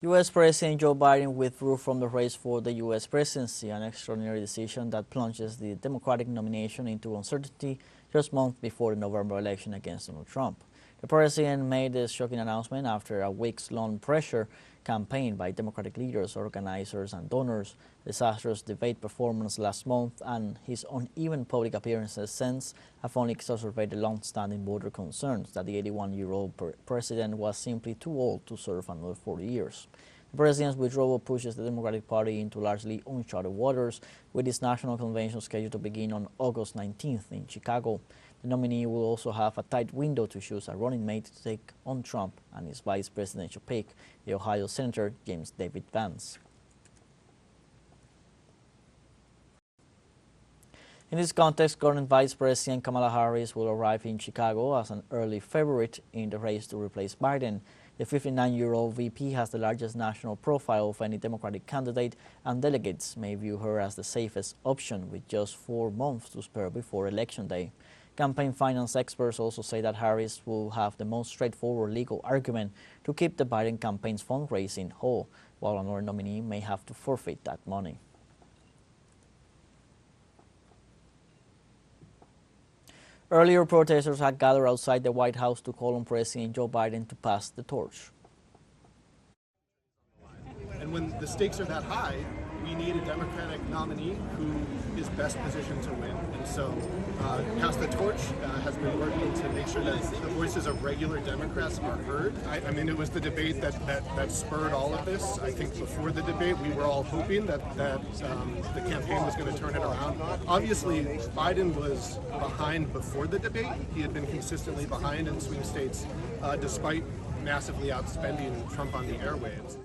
U.S. President Joe Biden withdrew from the race for the U.S. presidency, an extraordinary decision that plunges the Democratic nomination into uncertainty just months before the November election against Donald Trump. The president made this shocking announcement after a weeks-long pressure campaign by Democratic leaders, organizers, and donors, disastrous debate performance last month, and his uneven public appearances since have only exacerbated long-standing voter concerns that the 81-year-old president was simply too old to serve another 40 years. The president's withdrawal pushes the Democratic Party into largely uncharted waters, with its national convention scheduled to begin on August 19th in Chicago. The nominee will also have a tight window to choose a running mate to take on Trump and his vice presidential pick, the Ohio Senator James David Vance. In this context, current Vice President Kamala Harris will arrive in Chicago as an early favorite in the race to replace Biden. The 59-year-old VP has the largest national profile of any Democratic candidate, and delegates may view her as the safest option with just 4 months to spare before Election Day. Campaign finance experts also say that Harris will have the most straightforward legal argument to keep the Biden campaign's fundraising whole, while another nominee may have to forfeit that money. Earlier, protesters had gathered outside the White House to call on President Joe Biden to pass the torch. And when the stakes are that high, we need a Democratic nominee who is best positioned to win. And so Pass the Torch has been working to make sure that the voices of regular Democrats are heard. I mean, it was the debate that spurred all of this. I think before the debate, we were all hoping that the campaign was going to turn it around. Obviously, Biden was behind before the debate. He had been consistently behind in swing states despite massively outspending Trump on the airwaves.